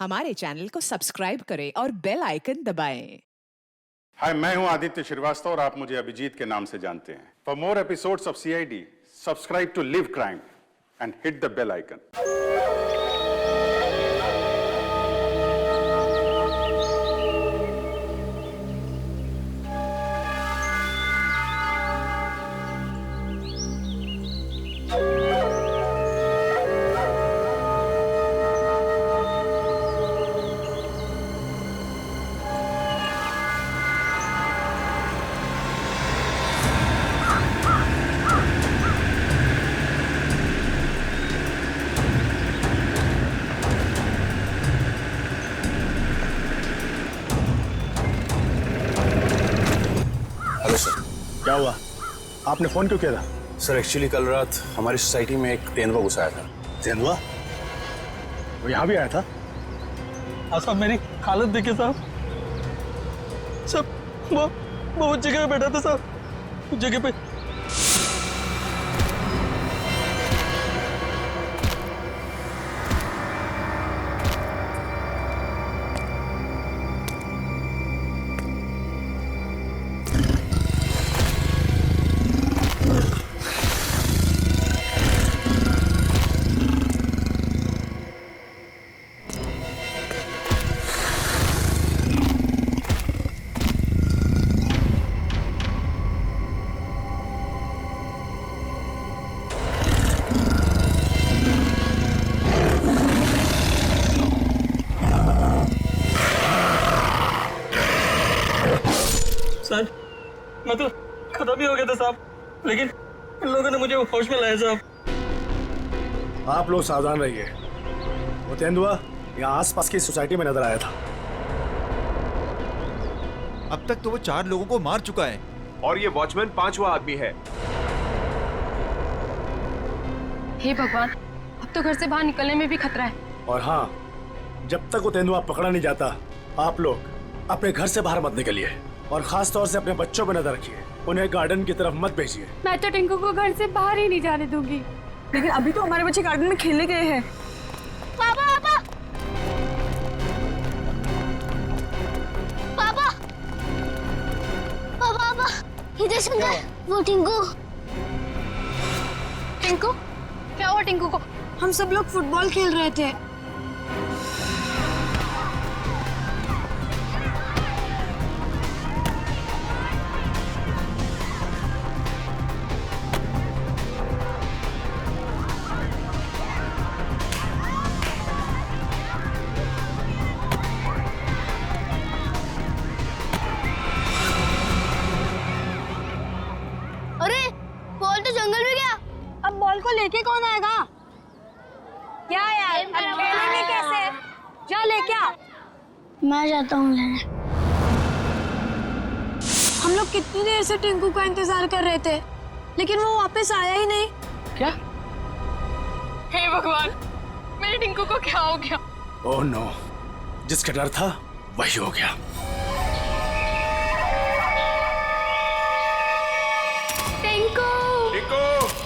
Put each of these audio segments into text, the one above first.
हमारे चैनल को सब्सक्राइब करें और बेल आइकन दबाएं। हाय, मैं हूं आदित्य श्रीवास्तव और आप मुझे अभिजीत के नाम से जानते हैं। For more episodes of CID, subscribe to live crime and hit the bell icon. Hello sir. क्या हुआ? आपने फोन क्यों किया था? सर एक्चुअली कल रात हमारी सोसाइटी में एक तेंदुआ घुस आया था। तेंदुआ? वो यहाँ भी आया था? साहब मेरी हालत देखिए साहब। वो उस जगह पे बैठा था साहब, उस जगह पे। सर मैं तो खत्म ही हो गया था साहब, लेकिन इन लोगों ने मुझे होश में लाया साहब। आप लोग सावधान रहिए। वो तेंदुआ यहाँ आसपास की सोसाइटी में नजर आया था। अब तक तो वो 4 लोगों को मार चुका है और ये वॉचमैन 5वां आदमी है। हे भगवान, अब तो घर से बाहर निकलने में भी खतरा है। और हाँ, जब तक वो तेंदुआ पकड़ा नहीं जाता, आप लोग अपने घर से बाहर मत निकलिए और खास तौर से अपने बच्चों पर नजर रखिए। उन्हें गार्डन की तरफ मत भेजिए। मैं तो टिंकू को घर से बाहर ही नहीं जाने दूंगी। लेकिन अभी तो हमारे बच्चे गार्डन में खेलने गए हैं। पापा पापा पापा पापा पापा इधर सुन, वो टिंकू। टिंकू? क्या हुआ टिंकू को? हम सब लोग फुटबॉल खेल रहे थे। अरे बॉल तो जंगल में गया। अब बॉल को लेके कौन आएगा? क्या यार, अब खेलेंगे कैसे? जा लेके आ। मैं जाता हूँ लेने। हम लोग कितनी देर से टिंकू का इंतजार कर रहे थे, लेकिन वो वापस आया ही नहीं। क्या? हे भगवान, मेरे टिंकू को क्या हो गया? ओह नो, जिसका डर था वही हो गया। टिंकू! टिंकू!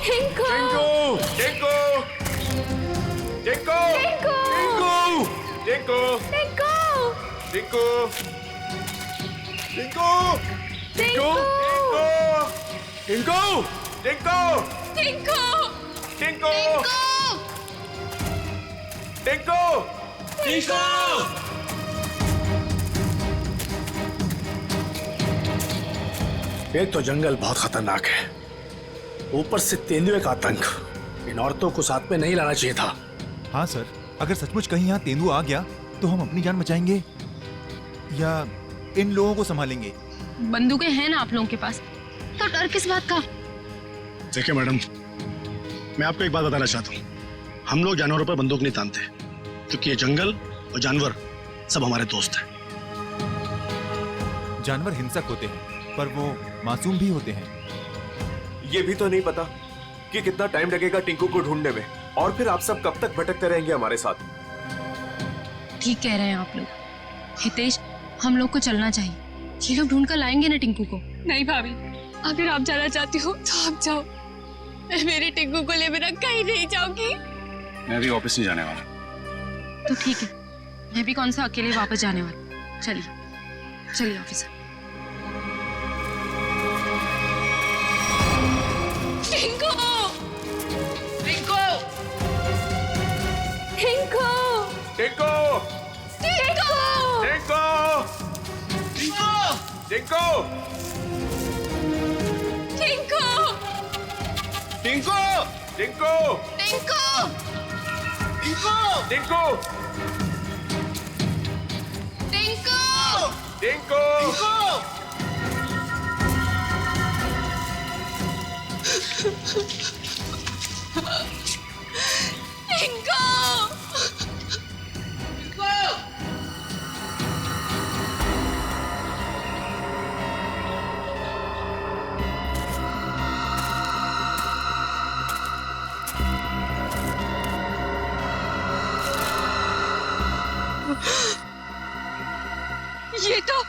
टिंकू! टिंकू! टिंकू! टिंकू! टिंकू! टिंकू! टिंकू! टिंकू! टिंकू! टिंकू! टिंकू! टिंकू! टिंकू! टिंकू! एक तो जंगल बहुत खतरनाक है, ऊपर से तेंदुए का आतंक। इन औरतों को साथ में नहीं लाना चाहिए था। हाँ सर, अगर सचमुच कहीं यहाँ तेंदुआ आ गया तो हम अपनी जान बचाएंगे या इन लोगों को संभालेंगे? बंदूकें हैं ना आप लोगों के पास, तो डर किस बात का? देखिए मैडम, मैं आपको एक बात बताना चाहता हूँ। हम लोग जानवरों पर बंदूक नहीं तानते, क्योंकि ये जंगल और जानवर सब हमारे दोस्त हैं। जानवर हिंसक होते हैं, पर वो मासूम भी होते हैं। ये भी तो नहीं पता कि कितना टाइम लगेगा टिंकू को ढूंढने में, और फिर आप सब कब तक भटकते रहेंगे हमारे साथ। ठीक कह रहे हैं आप लोग। हितेश, हम लोग को चलना चाहिए। ये लोग ढूंढ कर लाएंगे ना टिंकू को। नहीं भाभी, अगर आप जाना चाहती हो तो आप जाओ। मैं मेरी टिंकू को ले बिना कहीं नहीं जाऊंगी। मैं भी ऑफिस नहीं जाने वाला। तो ठीक है, मैं भी कौन सा अकेले वापस जाने वाली। चलिए चलिए ऑफिसर। टिंकू टिंकू टिंकू टिंकू टिंकू टिंकू टिंकू टिंकू टिंकू टिंकू टिंकू टिंकू टिंकू टिंकू ये तो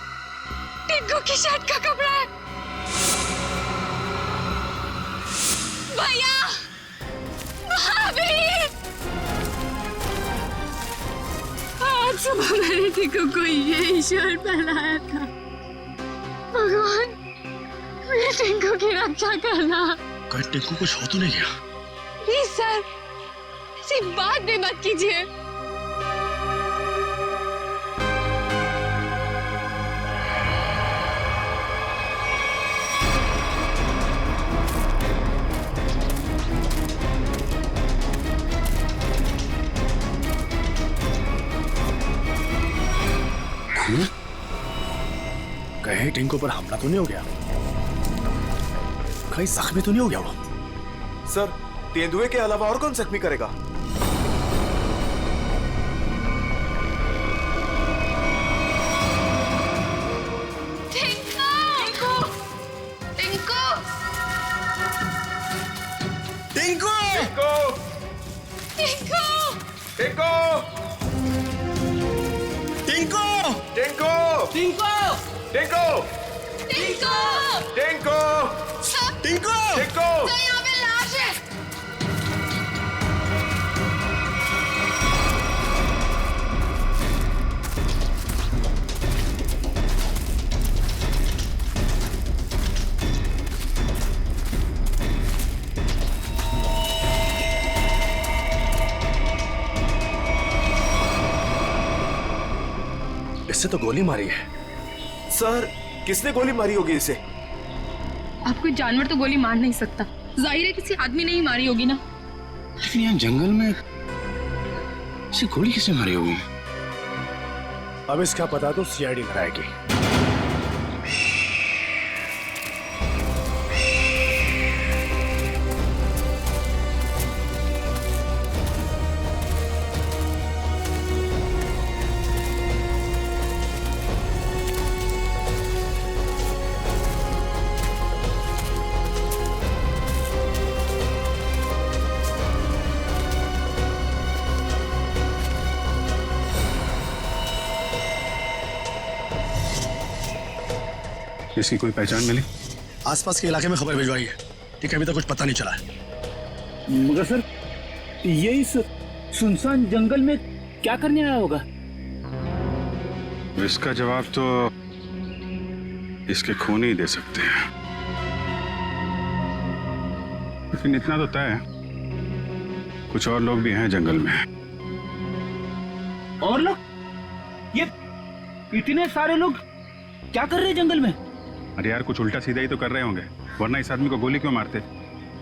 टिंकू की शर्ट का कपड़ा है। भैया भाभी, आज सुबह मैंने टिंकू को ये शर्ट पहनाया था। भगवान मेरे टिंकू की रक्षा करना। कहीं टिंकू कुछ हो तो नहीं गया? प्लीज सर ऐसी बात भी मत कीजिए। कहीं टिंकू पर हमला तो नहीं हो गया? कहीं जख्मी तो नहीं हो गया वो? सर, तेंदुए के अलावा और कौन जख्मी करेगा? टिंकू टिंकू टिंकू टिंकू टिंकू टिंकू टिंकू टिंकू टिंकू टिंकू टिंकू टिंकू तो यहाँ पे लाश है। इससे तो गोली मारी है। सर, किसने गोली मारी होगी इसे? आप कोई जानवर तो गोली मार नहीं सकता, जाहिर है किसी आदमी ने ही मारी होगी ना। लेकिन यहाँ जंगल में इसे गोली किसने मारी होगी? अब इसका पता तो सीआईडी लगाएगी। इसकी कोई पहचान मिली? आसपास के इलाके में खबर भिजवाई है, ठीक है, अभी तक कुछ पता नहीं चला है। मगर सर ये इस सुनसान जंगल में क्या करने आया होगा? इसका जवाब तो इसके खून ही दे सकते हैं। लेकिन इतना तो तय है, कुछ और लोग भी हैं जंगल में। और लोग? ये इतने सारे लोग क्या कर रहे हैं जंगल में? अरे यार, कुछ उल्टा सीधा ही तो कर रहे होंगे, वरना इस आदमी को गोली क्यों मारते?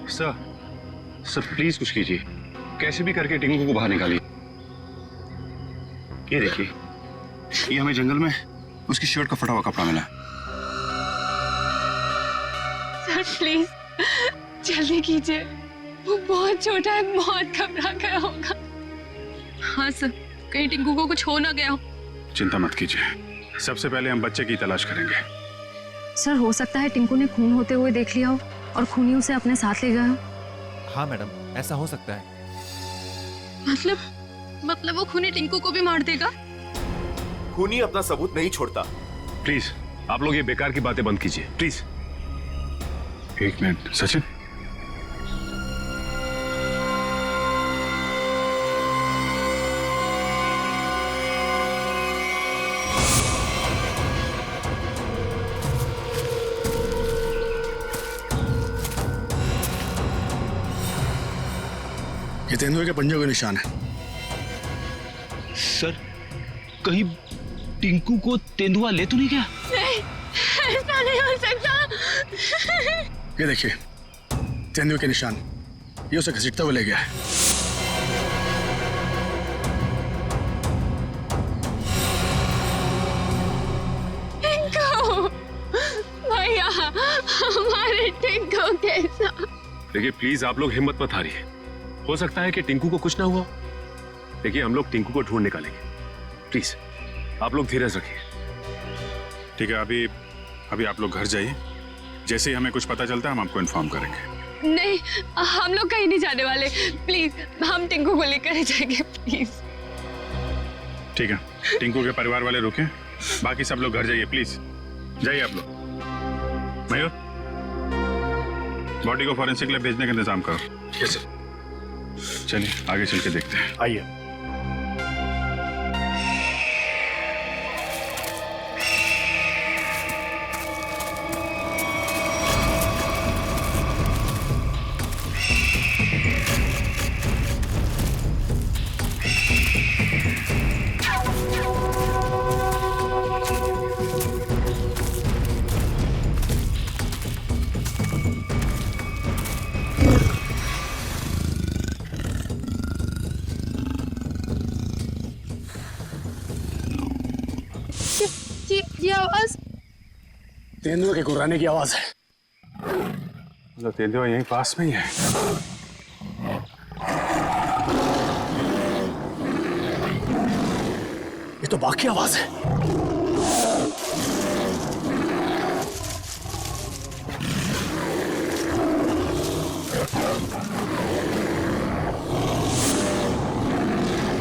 सर प्लीज कुछ कीजिए, कैसे भी करके टिंकू को बाहर निकालिए। ये देखिए, ये हमें जंगल में उसकी शर्ट का फटा हुआ कपड़ा मिला। सर प्लीज जल्दी कीजिए, वो बहुत छोटा है, बहुत घबरा गया होगा। हाँ सर, कहीं टिंकू को कुछ हो ना गया हो। चिंता मत कीजिए, सबसे पहले हम बच्चे की तलाश करेंगे। सर हो सकता है टिंकू ने खून होते हुए देख लिया हो और खूनी उसे अपने साथ ले गया हो। हाँ मैडम, ऐसा हो सकता है। मतलब वो खूनी टिंकू को भी मार देगा? खूनी अपना सबूत नहीं छोड़ता। प्लीज आप लोग ये बेकार की बातें बंद कीजिए, प्लीज। एक मिनट सचिन, ये तेंदुए के पंजों के निशान है। सर कहीं टिंकू को तेंदुआ ले तो नहीं गया? नहीं, ऐसा नहीं हो सकता। ये देखिए तेंदुए के निशान, ये उसे घसीटता हुआ ले गया है। टिंकू, भैया, हमारे टिंकू कैसा? देखिए प्लीज आप लोग हिम्मत मत हारिए, हो सकता है कि टिंकू को कुछ ना हुआ। देखिए हम लोग टिंकू को ढूंढ निकालेंगे, प्लीज आप लोग धीरज रखिए। ठीक है, अभी आप लोग घर जाइए, जैसे ही हमें कुछ पता चलता है हम आपको इन्फॉर्म करेंगे। नहीं, हम लोग कहीं नहीं जाने वाले, प्लीज हम टिंकू को लेकर जाएंगे, प्लीज। ठीक है, टिंकू के परिवार वाले रुके, बाकी सब लोग घर जाइए, प्लीज जाइए आप लोग। मयूर, बॉडी को फॉरेंसिक लैब भेजने का इंतजाम करो। Yes sir. चलिए आगे चल के देखते हैं। आइए। ये आवाज तेंदुए के गुर्राने की आवाज है। तो तेंदुआ यहीं पास में ही है। ये तो बाघ की आवाज है।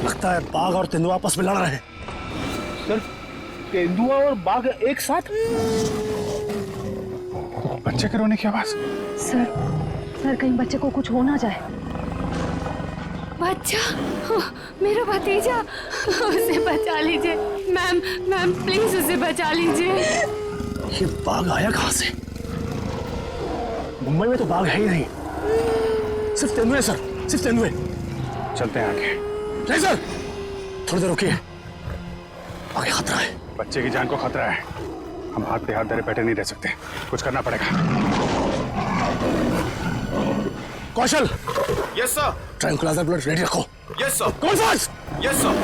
लगता है बाघ और तेंदुआ आपस में लड़ रहे हैं। सर तेंदुआ और बाघ एक साथ? बच्चे के रोने की आवाज। सर कहीं बच्चे को कुछ हो ना जाए। बच्चा, मेरा भतीजा, उसे बचा लीजिए। मैम प्लीज उसे बचा लीजिए। ये बाघ आया कहां से? मुंबई में तो बाघ है ही नहीं, सिर्फ तेंदुए सर, सिर्फ तेंदुए। चलते हैं आगे। नहीं सर, थोड़ी देर रुकिए, आगे खतरा है। बच्चे की जान को खतरा है, हम हाथ पे हाथ धरे बैठे नहीं रह सकते, कुछ करना पड़ेगा। Kaushal. Yes sir. Tranquilliser blood ready रखो। Yes sir. कौन फास्ट? Yes sir.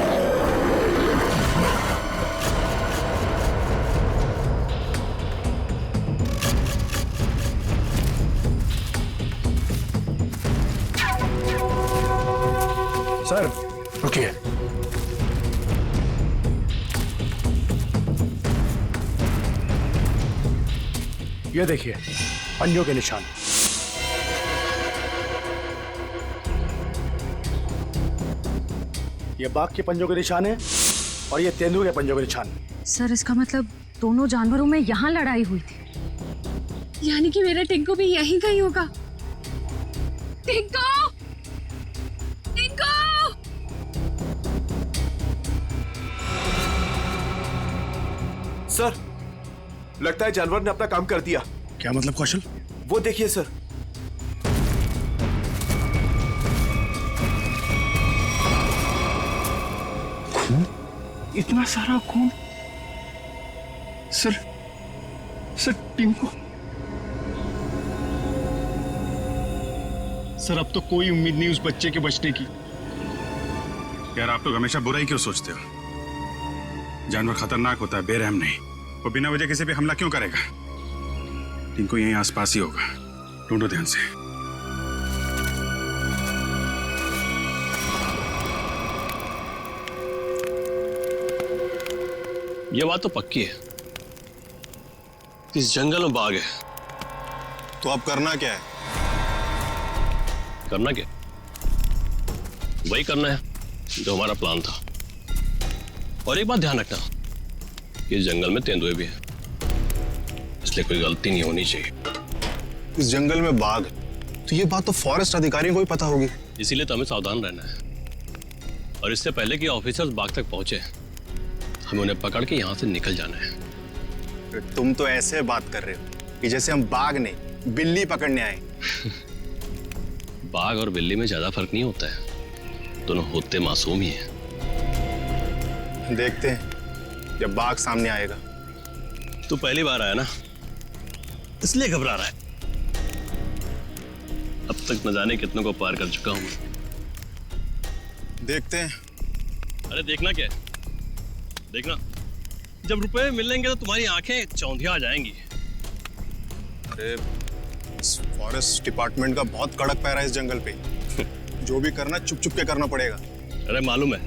सर रुकिए। ये देखिए पंजों के निशान। ये बाघ के पंजों के निशान है और ये तेंदुए के पंजों के निशान। सर इसका मतलब दोनों जानवरों में यहाँ लड़ाई हुई थी। यानी कि मेरा टिंकू भी यहीं कहीं होगा। टिंकू, टिंकू! सर लगता है जानवर ने अपना काम कर दिया। क्या मतलब कौशल? वो देखिए सर। खून, इतना सारा खून। सर टिंकू। सर अब तो कोई उम्मीद नहीं उस बच्चे के बचने की। यार आप लोग हमेशा बुरा ही क्यों सोचते हो? जानवर खतरनाक होता है, बेरहम नहीं। वो बिना वजह किसी पे हमला क्यों करेगा? टिंकू यहीं आसपास ही होगा, ढूंढो ध्यान से। ये बात तो पक्की है, इस जंगल में बाघ है। तो अब करना क्या है? करना क्या? वही करना है जो हमारा प्लान था। और एक बात ध्यान रखना, इस जंगल में तेंदुए भी हैं, इसलिए कोई गलती नहीं होनी चाहिए। इस जंगल में बाघ, तो ये बात तो फॉरेस्ट अधिकारियों को भी पता होगी। इसीलिए तो हमें सावधान रहना है, और इससे पहले कि ऑफिसर्स बाघ तक पहुंचे हमें उन्हें पकड़ के यहाँ से निकल जाना है। तुम तो ऐसे बात कर रहे हो कि जैसे हम बाघ नहीं बिल्ली पकड़ने आए। बाघ और बिल्ली में ज्यादा फर्क नहीं होता है। दोनों होते मासूम ही हैं। देखते हैं जब बाघ सामने आएगा। तू पहली बार आया ना, इसलिए घबरा रहा है। अब तक न जाने कितनों को पार कर चुका हूं। देखते हैं। अरे देखना क्या है? देखना, जब रुपए मिलेंगे तो तुम्हारी आंखें चौंधिया आ जाएंगी। अरे इस फॉरेस्ट डिपार्टमेंट का बहुत कड़क पैरा है इस जंगल पे। जो भी करना चुप चुप के करना पड़ेगा। अरे मालूम है।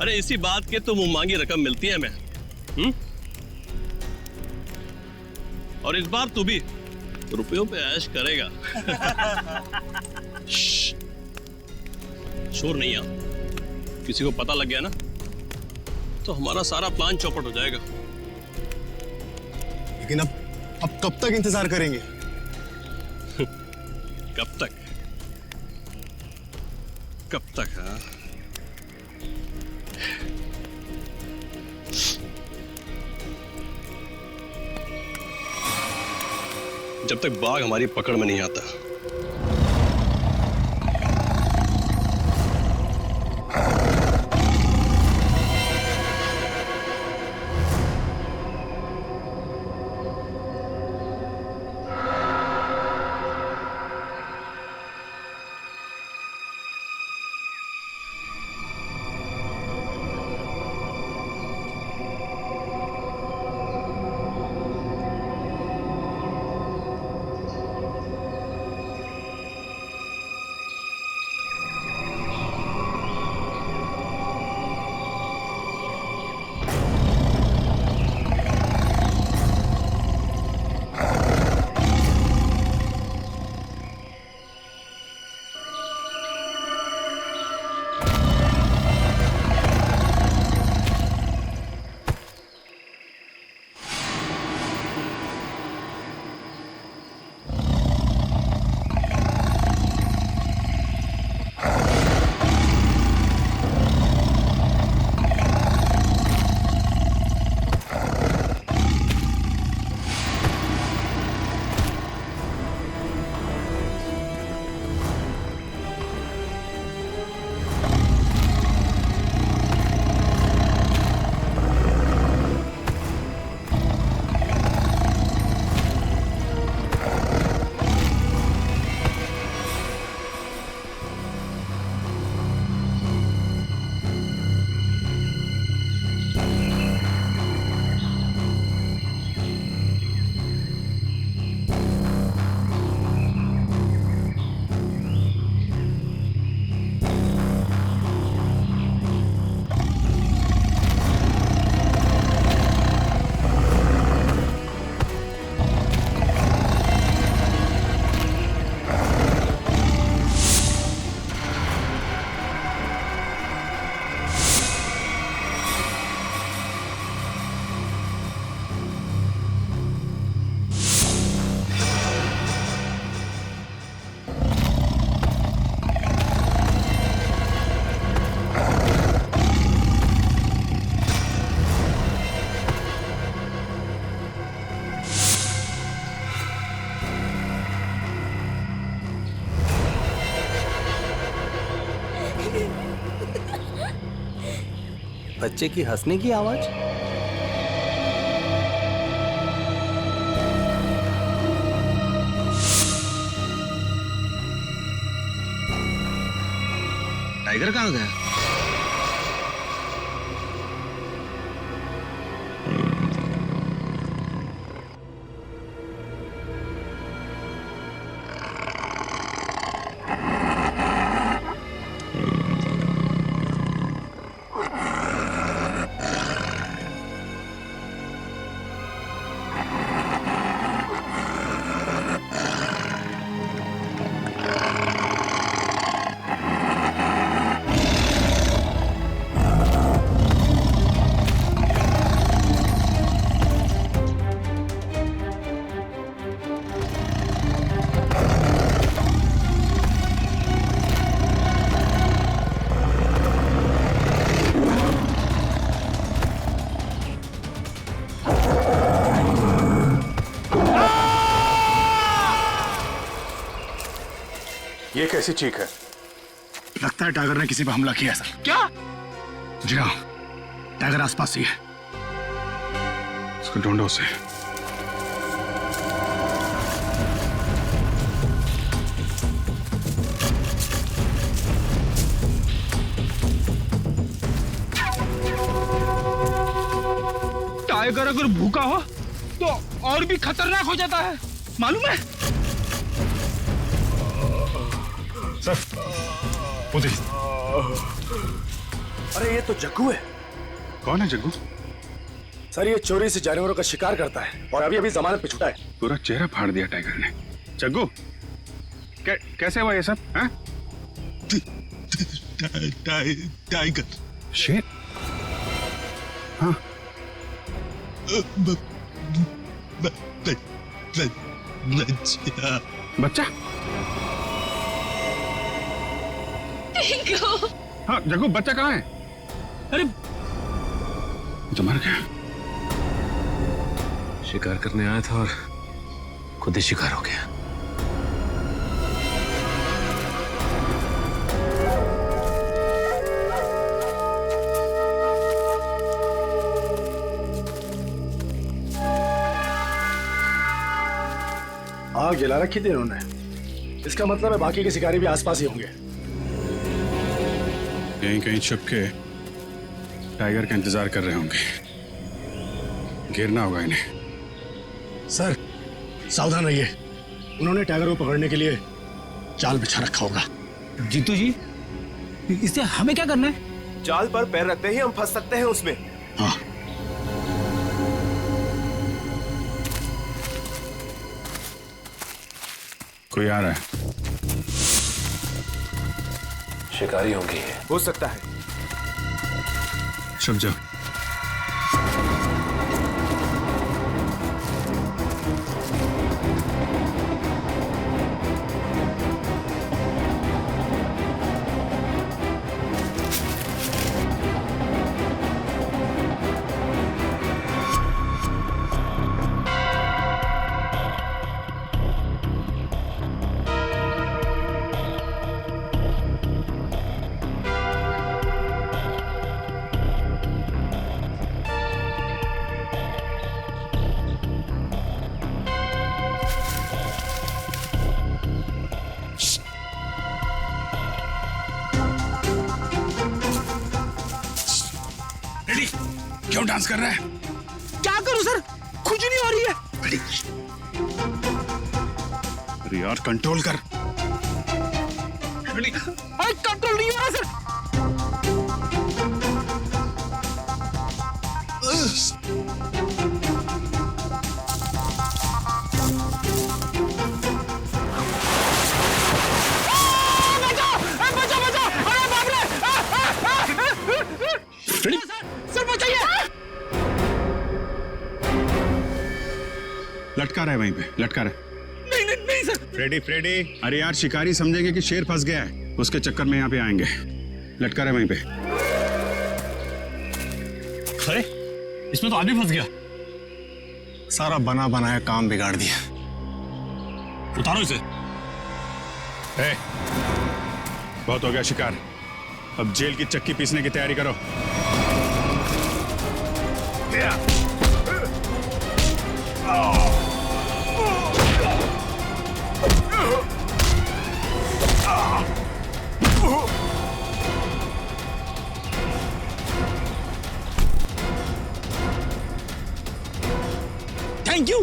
अरे इसी बात के तो मुंह मांगी रकम मिलती है हमें। और इस बार तू भी रुपयों पे ऐश करेगा। शोर नहीं आ, किसी को पता लग गया ना तो हमारा सारा प्लान चौपट हो जाएगा। लेकिन अब कब तक इंतजार करेंगे? कब तक? कब तक? हाँ, जब तक बाघ हमारी पकड़ में नहीं आता। बच्चे की हंसने की आवाज। टाइगर कहाँ गया? ये कैसी चीख है? लगता है टाइगर ने किसी पर हमला किया है सर। क्या? जी हाँ, टाइगर आसपास ही है। उसको ढूंढो उसे। टाइगर अगर भूखा हो तो और भी खतरनाक हो जाता है, मालूम है? सर वो देखिए। अरे ये तो जग्गू है। कौन है जग्गू? सर ये चोरी से जानवरों का शिकार करता है और अभी अभी जमानत पे छूटा है। पूरा चेहरा फाड़ दिया टाइगर ने। जग्गू कैसे हुआ ये सब? हाँ? टाइगर शेर? हाँ। बच्चा? हाँ जग्गू, बच्चा कहाँ है? अरे तो मर गया। शिकार करने आया था और खुद ही शिकार हो गया। आग जला रखी थी इन्होंने। इसका मतलब है बाकी के शिकारी भी आसपास ही होंगे। कहीं कहीं छुप के टाइगर का इंतजार कर रहे होंगे। घेरना होगा इन्हें। सर सावधान रहिए, उन्होंने टाइगर को पकड़ने के लिए जाल बिछा रखा होगा। जीतू जी, इससे हमें क्या करना है? जाल पर पैर रखते ही हम फंस सकते हैं उसमें। हाँ। कोई आ रहा है। शिकारी होंगे। हो सकता है। छुप जाओ। क्यों डांस कर रहा है? क्या करूं सर, खुजली हो रही है। अरे यार कंट्रोल कर। कंट्रोल नहीं हो रहा सर। लटका रहा है वहीं पे, लटका रहा है। नहीं नहीं नहीं सर। फ्रेडी फ्रेडी, अरे यार शिकारी समझेंगे कि शेर फंस गया है, उसके चक्कर में यहाँ पे आएंगे। लटका रहा है वहीं पे। अरे इसमें तो आदमी फंस गया। सारा बना बनाया काम बिगाड़ दिया। उतारो इसे। बहुत हो गया शिकार, अब जेल की चक्की पीसने की तैयारी करो। Thank you.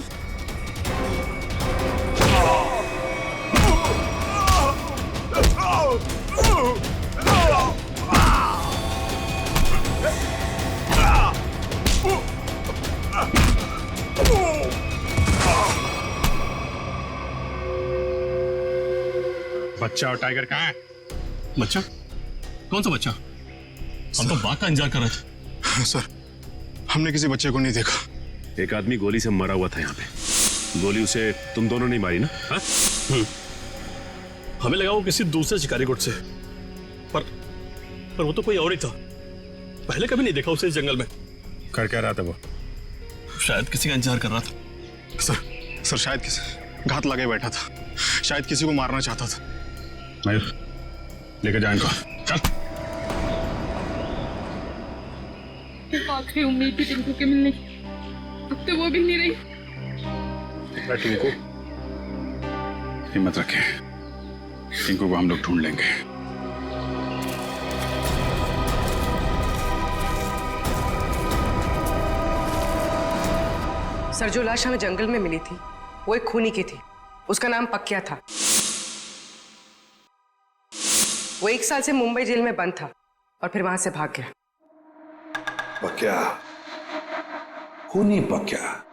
बच्चा और टाइगर कहाँ है? बच्चा? कौन सा बच्चा? हम तो बाघ का इंतजार कर रहे थे। सर हमने किसी बच्चे को नहीं देखा। एक आदमी गोली से मरा हुआ था यहाँ पे। गोली उसे तुम दोनों ने मारी ना? हाँ? हमें लगा वो किसी दूसरे शिकारी गुट से, पर वो तो कोई और ही था। पहले कभी नहीं देखा उसे इस जंगल में। कर क्या रहा था वो? शायद किसी का इंतजार कर रहा था। सर शायद किसी घात लगे बैठा था, शायद किसी को मारना चाहता था। मयूर लेके जा इनको, चल। आखिरी उम्मीद थी टिंकू के मिलने की, अब तो वो भी नहीं रही। टिंकू, हिम्मत रखे, टिंकू को हम लोग ढूंढ लेंगे। सर, जो लाश हमें जंगल में मिली थी वो एक खूनी की थी। उसका नाम पक्या था। वो 1 साल से मुंबई जेल में बंद था और फिर वहां से भाग गया। पक्या, खूनी पक्या।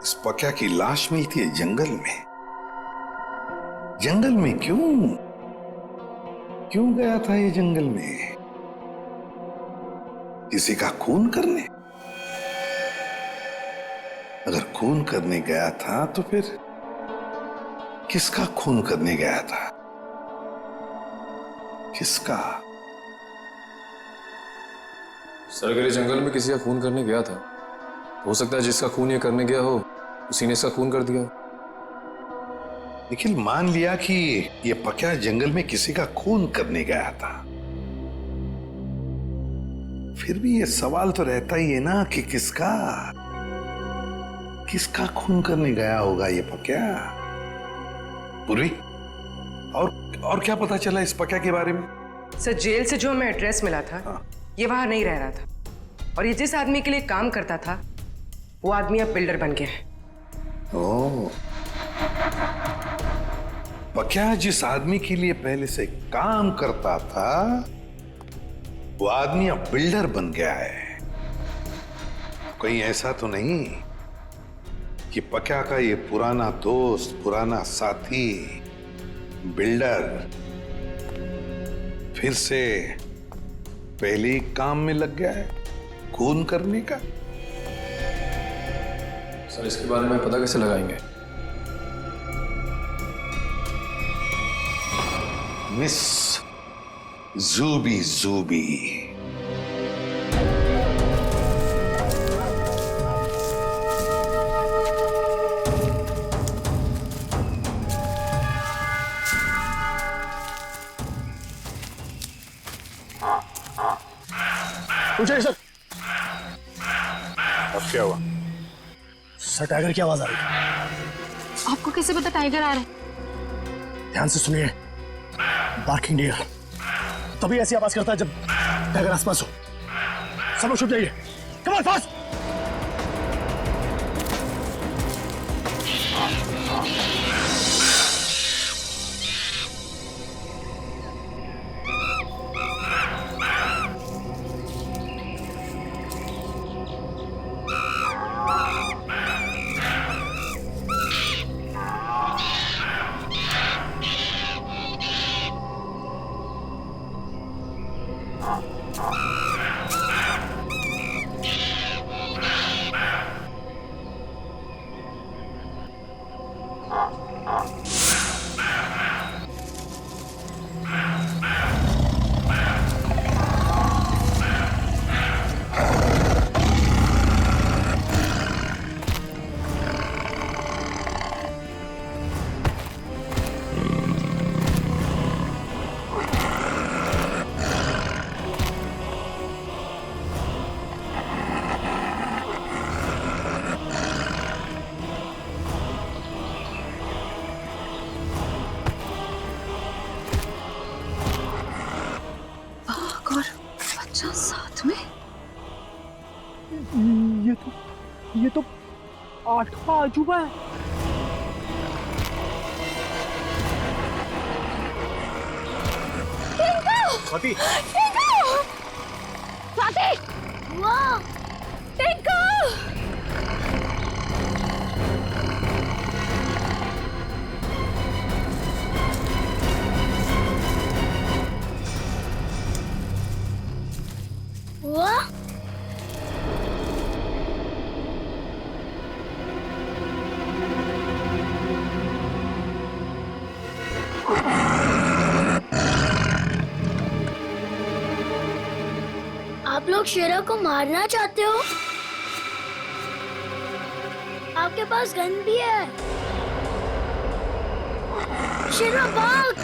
इस पक्या की लाश मिलती है जंगल में। जंगल में क्यों गया था ये जंगल में? किसी का खून करने? अगर खून करने गया था तो फिर किसका खून करने गया था? किसका? सर, अगर ये जंगल में किसी का खून करने गया था, हो सकता है जिसका खून ये करने गया हो उसी ने इसका खून कर दिया। निखिल, मान लिया कि ये पक्या जंगल में किसी का खून करने गया था, फिर भी ये सवाल तो रहता ही है ना कि किसका खून करने गया होगा ये पक्या? पूर्वी, और क्या पता चला इस पक्या के बारे में? सर, जेल से जो हमें एड्रेस मिला था, ये वहां नहीं रह रहा था, और ये जिस आदमी के लिए काम करता था वो आदमी अब बिल्डर बन गया है। ओह, पक्या जिस आदमी के लिए पहले से काम करता था वो आदमी अब बिल्डर बन गया है। कहीं ऐसा तो नहीं कि पक्या का ये पुराना दोस्त, पुराना साथी बिल्डर फिर से पहले ही काम में लग गया है खून करने का? सर, इसके बारे में पता कैसे लगाएंगे? मिस जूबी। पूछिए सर। अब क्या हुआ? सर, टाइगर की आवाज आ रही है। आपको कैसे पता टाइगर आ रहा है? ध्यान से सुनिए। बार्किंग डियर तभी ऐसी आवाज करता है जब टाइगर आसपास हो। सब लोग छुप जाइए। Come on, fast. साथ में ये तो 8वां अजूबा है। स्वाति, स्वाति, वाह, टिंकू। वाह, आप लोग शेरा को मारना चाहते हो? आपके पास गन भी है। शेरा भाग।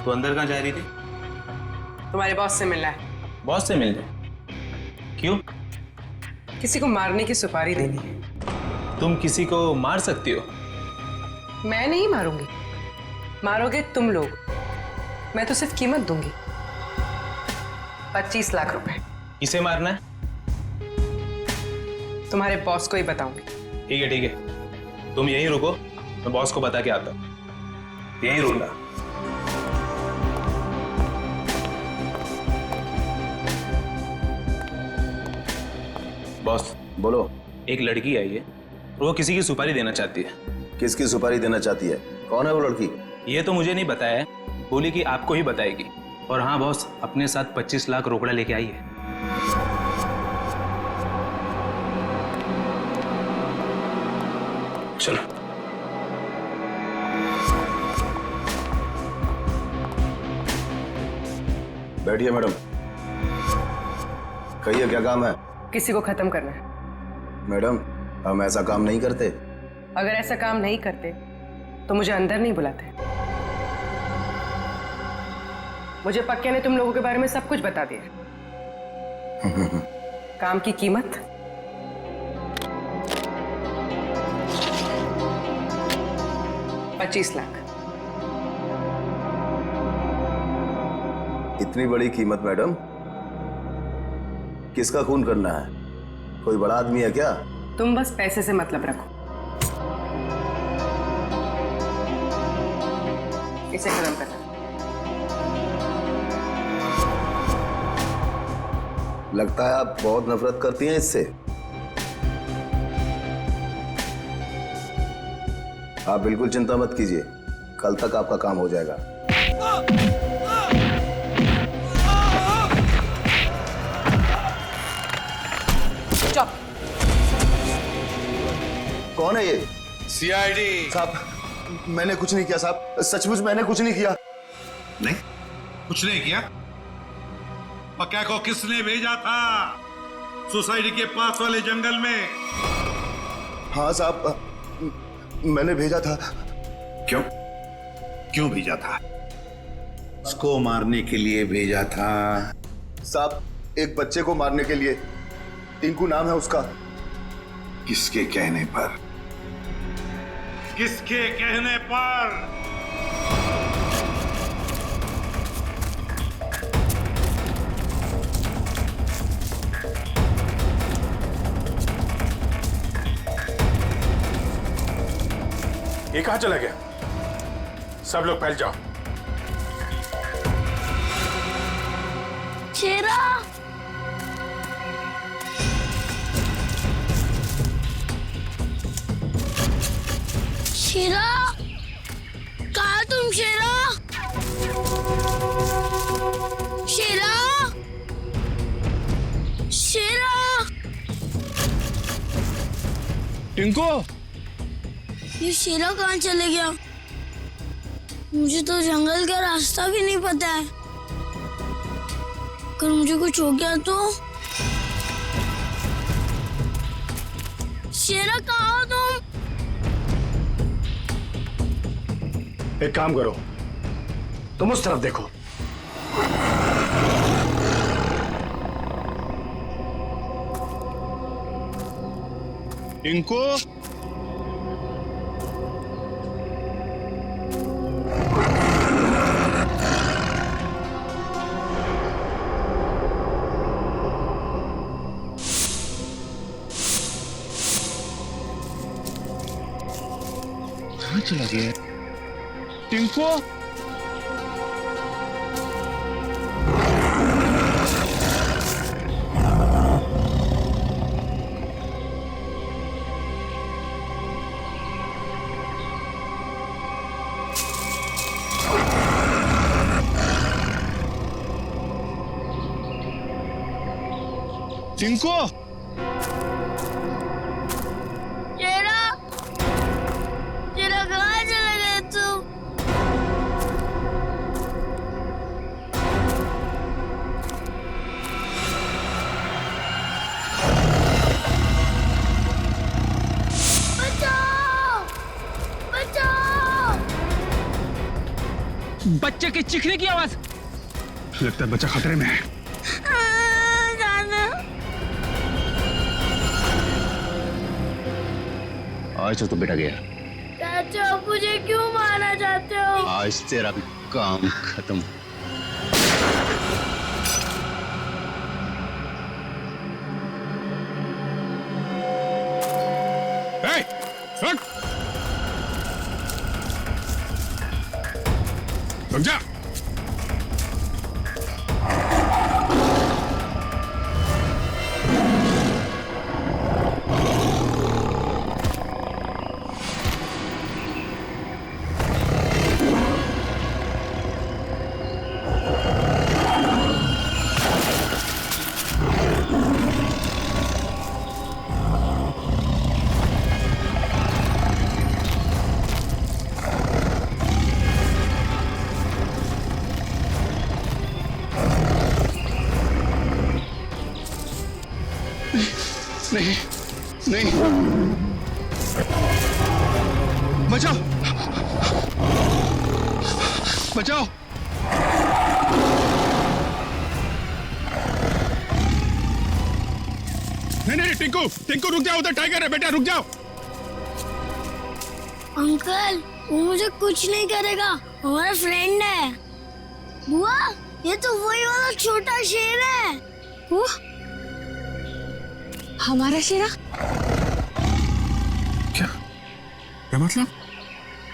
तो अंदर कहाँ जा रही थी? तुम्हारे बॉस से मिलना है। बॉस से मिलने? क्यों? किसी को मारने की सुपारी देनी है। तुम किसी को मार सकती हो? मैं नहीं मारूंगी, मारोगे तुम लोग। मैं तो सिर्फ कीमत दूंगी, 25 लाख रुपए। किसे मारना है? तुम्हारे बॉस को ही बताऊंगी। ठीक है ठीक है, तुम यहीं रुको, मैं बॉस को बता के आता हूँ। यहीं रुकना। बॉस बोलो। एक लड़की आई है, वो किसी की सुपारी देना चाहती है। किसकी सुपारी देना चाहती है? कौन है वो लड़की? ये तो मुझे नहीं बताया है, बोली कि आपको ही बताएगी। और हाँ बॉस, अपने साथ 25 लाख रोकड़ा लेके आई है। चलो। बैठिए मैडम। कहिए क्या काम है? किसी को खत्म करना है। मैडम, हम ऐसा काम नहीं करते। अगर ऐसा काम नहीं करते तो मुझे अंदर नहीं बुलाते। मुझे पक्के ने तुम लोगों के बारे में सब कुछ बता दिया। काम की कीमत 25 लाख। इतनी बड़ी कीमत मैडम? किसका खून करना है? कोई बड़ा आदमी है क्या? तुम बस पैसे से मतलब रखो। इसे खत्म करना। लगता है आप बहुत नफरत करती हैं इससे। आप बिल्कुल चिंता मत कीजिए, कल तक आपका काम हो जाएगा। चुप। कौन है ये? सीआईडी साहब, मैंने कुछ नहीं किया साहब, सचमुच मैंने कुछ नहीं किया। नहीं, कुछ नहीं किया? पक्का को किसने भेजा था सोसाइटी के पास वाले जंगल में? हाँ साहब, मैंने भेजा था। क्यों? क्यों भेजा था? उसको मारने के लिए भेजा था? साहब, एक बच्चे को मारने के लिए। टिंकू नाम है उसका। किसके कहने पर? किसके कहने पर? ये कहां चला गया? सब लोग फैल जाओ। शेरा, शेरा, कहा तुम? शेरा, शेरा, शेरा। टिंकू, ये शेरा कहाँ चले गया? मुझे तो जंगल का रास्ता भी नहीं पता है। अगर मुझे कुछ हो गया तो? शेरा कहाँ हो तुम? एक काम करो, तुम उस तरफ देखो। टिंकू, कहाँ चला गया? टिंकू, टिंकू, शेरा, शेरा कहाँ चले गए तुम? बचाओ, बचाओ। बच्चे के चीखने की आवाज। लगता है बच्चा खतरे में है। आज तो बेटा गया। चाचा मुझे क्यों मारना चाहते हो? आज तेरा काम खत्म। रुक जा। नहीं नहीं, बचाओ बचाओ। नहीं, टिंकू टिंकू रुक जाओ, उधर टाइगर है बेटा, रुक जाओ। अंकल वो मुझे कुछ नहीं करेगा, हमारा फ्रेंड है। बुआ ये तो वही वाला छोटा शेर है। वो हमारा शेरा? क्या मतलब?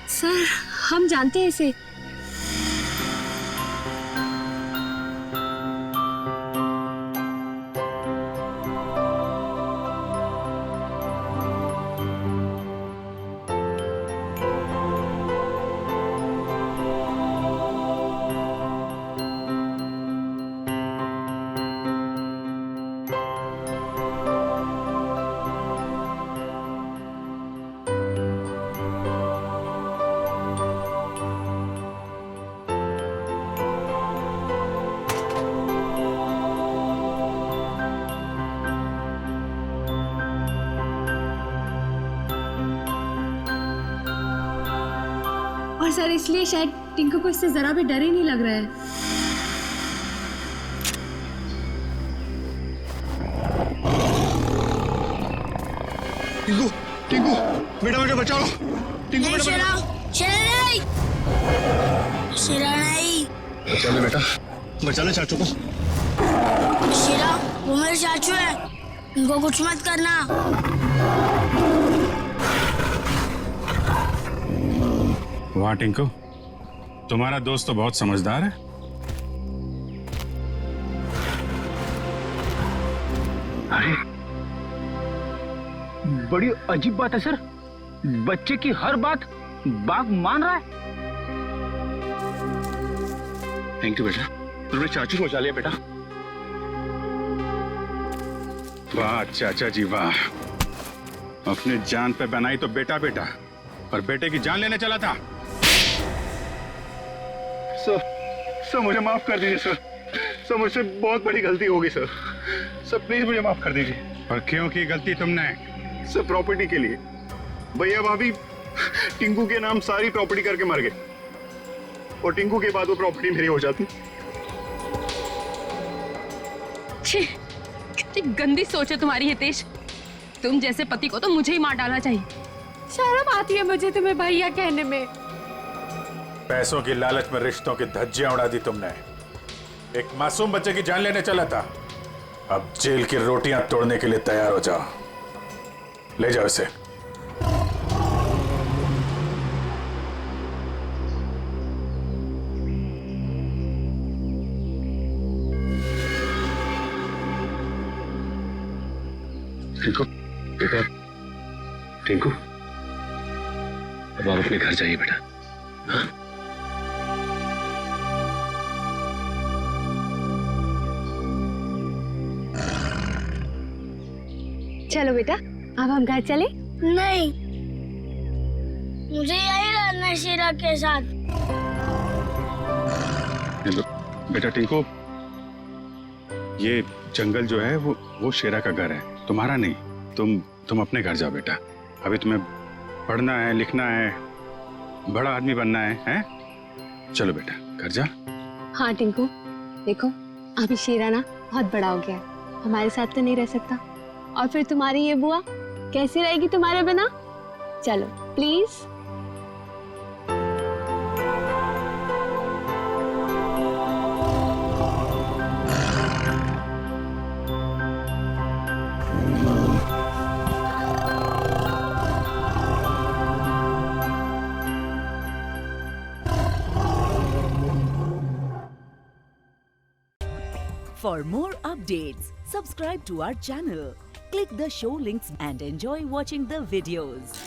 सर हम जानते हैं इसे। और सर इसलिए शायद टिंकू को इससे जरा भी डर ही नहीं लग रहा है। टिंकू टिंकू बेटा बेटा बचाओ। टिंकू बेटा शेरा नहीं, शेरा नहीं। बचा ले बेटा, बचा ले चाचू को। शेरा वो मेरे चाचू है, उनको कुछ मत करना। वाह टिंकू, तुम्हारा दोस्त तो बहुत समझदार है। अरे बड़ी अजीब बात है सर, बच्चे की हर बात बाघ मान रहा है। थैंक यू बेटा, तुमने चाचू को बचा लिया बेटा। वाह चाचा जी वाह, अपने जान पे बनाई तो बेटा बेटा, पर बेटे की जान लेने चला था। सर मुझे माफ कर दीजिए सर, मुझसे बहुत बड़ी गलती होगी सर, प्लीज मुझे माफ कर दीजिए। और क्यों की गलती तुमने? सर प्रॉपर्टी के लिए, भैया भाभी टिंकू के नाम सारी प्रॉपर्टी करके मर गए, और टिंकू के बाद वो प्रॉपर्टी मेरी हो जाती। कितनी गंदी सोच है तुम्हारी हितेश, तुम जैसे पति को तो मुझे ही मार डालना चाहिए। शर्म आती है मुझे तुम्हें भैया कहने में। पैसों की लालच में रिश्तों की धज्जियां उड़ा दी तुमने। एक मासूम बच्चे की जान लेने चला था, अब जेल की रोटियां तोड़ने के लिए तैयार हो जाओ। ले जाओ इसे। टिंकू बेटा, टिंकू अब आप अपने घर जाइए बेटा। हाँ? चलो बेटा अब हम घर चले। नहीं, मुझे यही रहना है शेरा के साथ। बेटा टिंकू, ये जंगल जो है वो शेरा का घर है, तुम्हारा नहीं। तुम अपने घर जाओ बेटा, अभी तुम्हें पढ़ना है, लिखना है, बड़ा आदमी बनना है, हैं? चलो बेटा। घर जा। हाँ टिंकू, देखो अभी शीराना बहुत बड़ा हो गया है, हमारे साथ तो नहीं रह सकता, और फिर तुम्हारी ये बुआ कैसी रहेगी तुम्हारे बिना? चलो please. For more updates, subscribe to our channel, click the show links and enjoy watching the videos.